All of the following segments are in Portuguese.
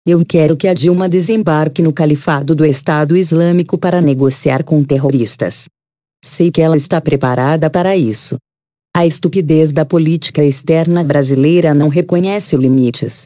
Eu quero que a Dilma desembarque no califado do Estado Islâmico para negociar com terroristas. Sei que ela está preparada para isso. A estupidez da política externa brasileira não reconhece limites.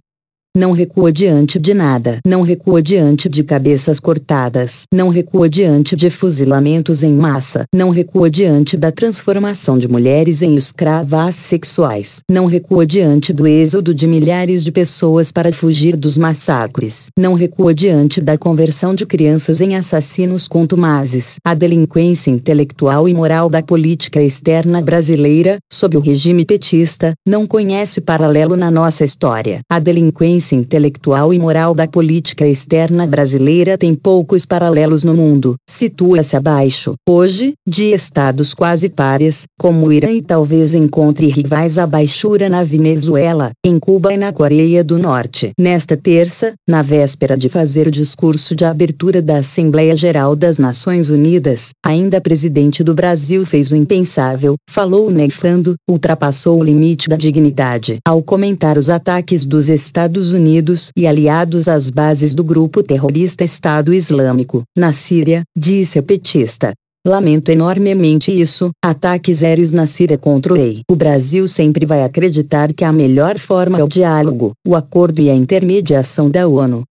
Não recua diante de nada. Não recua diante de cabeças cortadas. Não recua diante de fuzilamentos em massa. Não recua diante da transformação de mulheres em escravas sexuais. Não recua diante do êxodo de milhares de pessoas para fugir dos massacres. Não recua diante da conversão de crianças em assassinos contumazes. A delinquência intelectual e moral da política externa brasileira, sob o regime petista, não conhece paralelo na nossa história. A delinquência intelectual e moral da política externa brasileira tem poucos paralelos no mundo. Situa-se abaixo, hoje, de estados quase párias, como o Irã, e talvez encontre rivais à baixura na Venezuela, em Cuba e na Coreia do Norte. Nesta terça, na véspera de fazer o discurso de abertura da Assembleia Geral das Nações Unidas, ainda presidente do Brasil fez o impensável, falou negando, ultrapassou o limite da dignidade. Ao comentar os ataques dos Estados Unidos e aliados às bases do grupo terrorista Estado Islâmico, na Síria, disse a petista: lamento enormemente isso, ataques aéreos na Síria contra o rei. O Brasil sempre vai acreditar que a melhor forma é o diálogo, o acordo e a intermediação da ONU.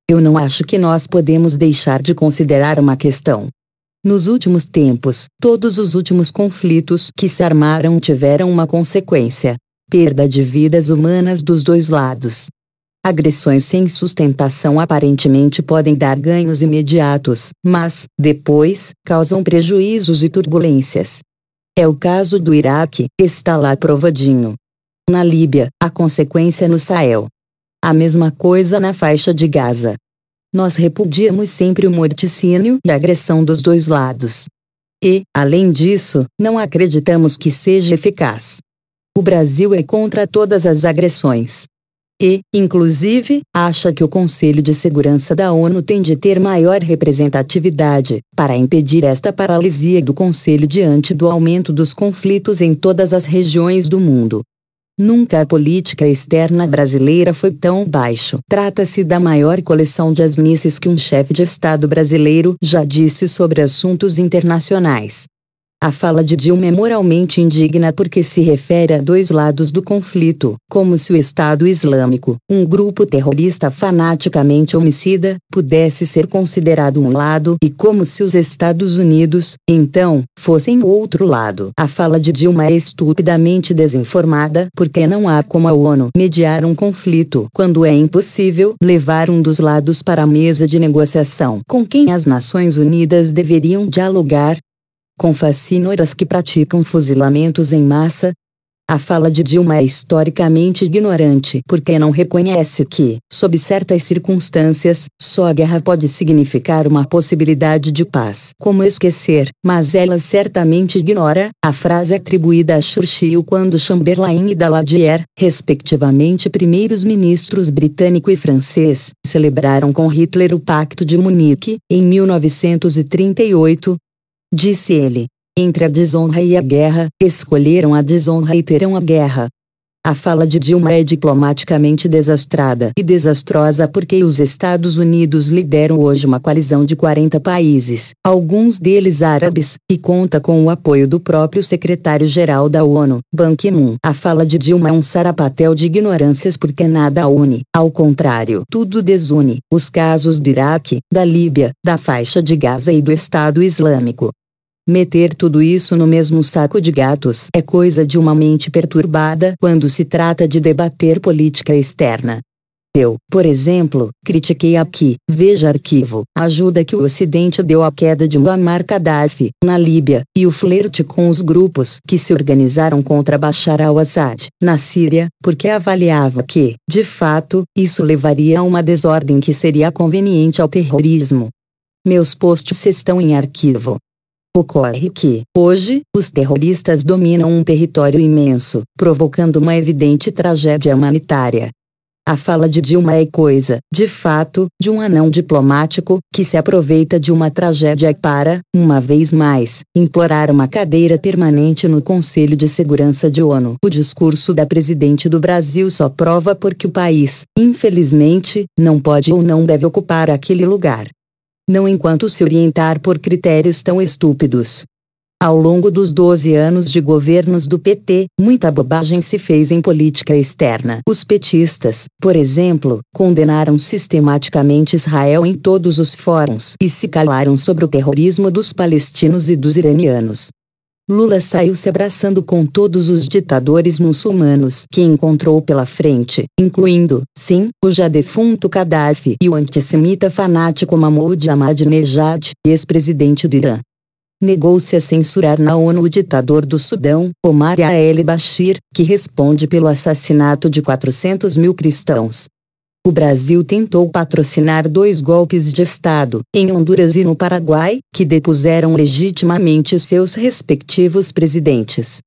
Eu não acho que nós podemos deixar de considerar uma questão. Nos últimos tempos, todos os últimos conflitos que se armaram tiveram uma consequência: perda de vidas humanas dos dois lados. Agressões sem sustentação aparentemente podem dar ganhos imediatos, mas, depois, causam prejuízos e turbulências. É o caso do Iraque, está lá provadinho. Na Líbia, a consequência no Sahel. A mesma coisa na faixa de Gaza. Nós repudiamos sempre o morticínio e a agressão dos dois lados. E, além disso, não acreditamos que seja eficaz. O Brasil é contra todas as agressões. E, inclusive, acha que o Conselho de Segurança da ONU tem de ter maior representatividade, para impedir esta paralisia do Conselho diante do aumento dos conflitos em todas as regiões do mundo. Nunca a política externa brasileira foi tão baixo. Trata-se da maior coleção de asnices que um chefe de Estado brasileiro já disse sobre assuntos internacionais. A fala de Dilma é moralmente indigna porque se refere a dois lados do conflito, como se o Estado Islâmico, um grupo terrorista fanaticamente homicida, pudesse ser considerado um lado e como se os Estados Unidos, então, fossem o outro lado. A fala de Dilma é estupidamente desinformada porque não há como a ONU mediar um conflito quando é impossível levar um dos lados para a mesa de negociação. Com quem as Nações Unidas deveriam dialogar? Com fascínoras que praticam fuzilamentos em massa? A fala de Dilma é historicamente ignorante porque não reconhece que, sob certas circunstâncias, só a guerra pode significar uma possibilidade de paz. Como esquecer, mas ela certamente ignora, a frase atribuída a Churchill quando Chamberlain e Daladier, respectivamente primeiros-ministros britânico e francês, celebraram com Hitler o Pacto de Munique, em 1938. Disse ele: entre a desonra e a guerra, escolheram a desonra e terão a guerra. A fala de Dilma é diplomaticamente desastrada e desastrosa porque os Estados Unidos lideram hoje uma coalizão de 40 países, alguns deles árabes, e conta com o apoio do próprio secretário-geral da ONU, Ban Ki-moon. A fala de Dilma é um sarapatel de ignorâncias porque nada a une, ao contrário, tudo desune. Os casos do Iraque, da Líbia, da faixa de Gaza e do Estado Islâmico. Meter tudo isso no mesmo saco de gatos é coisa de uma mente perturbada quando se trata de debater política externa. Eu, por exemplo, critiquei aqui, veja arquivo, a ajuda que o Ocidente deu à queda de Muammar Gaddafi, na Líbia, e o flerte com os grupos que se organizaram contra Bashar al-Assad, na Síria, porque avaliava que, de fato, isso levaria a uma desordem que seria conveniente ao terrorismo. Meus posts estão em arquivo. Ocorre que, hoje, os terroristas dominam um território imenso, provocando uma evidente tragédia humanitária. A fala de Dilma é coisa, de fato, de um anão diplomático, que se aproveita de uma tragédia para, uma vez mais, implorar uma cadeira permanente no Conselho de Segurança de ONU. O discurso da presidente do Brasil só prova porque o país, infelizmente, não pode ou não deve ocupar aquele lugar. Não enquanto se orientar por critérios tão estúpidos. Ao longo dos 12 anos de governos do PT, muita bobagem se fez em política externa. Os petistas, por exemplo, condenaram sistematicamente Israel em todos os fóruns e se calaram sobre o terrorismo dos palestinos e dos iranianos. Lula saiu se abraçando com todos os ditadores muçulmanos que encontrou pela frente, incluindo, sim, o já defunto Gaddafi e o antissemita fanático Mahmoud Ahmadinejad, ex-presidente do Irã. Negou-se a censurar na ONU o ditador do Sudão, Omar el-Bashir, que responde pelo assassinato de 400 mil cristãos. O Brasil tentou patrocinar 2 golpes de Estado, em Honduras e no Paraguai, que depuseram legitimamente seus respectivos presidentes.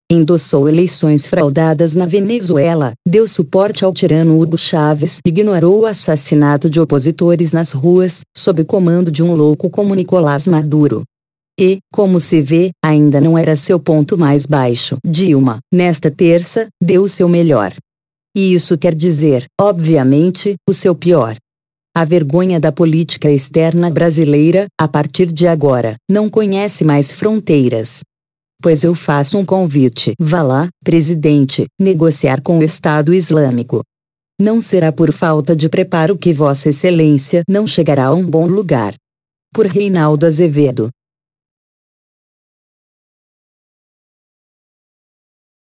Endossou eleições fraudadas na Venezuela, deu suporte ao tirano Hugo Chávez, ignorou o assassinato de opositores nas ruas, sob comando de um louco como Nicolás Maduro. E, como se vê, ainda não era seu ponto mais baixo. Dilma, nesta terça, deu o seu melhor. E isso quer dizer, obviamente, o seu pior. A vergonha da política externa brasileira, a partir de agora, não conhece mais fronteiras. Pois eu faço um convite. Vá lá, presidente, negociar com o Estado Islâmico. Não será por falta de preparo que Vossa Excelência não chegará a um bom lugar. Por Reinaldo Azevedo.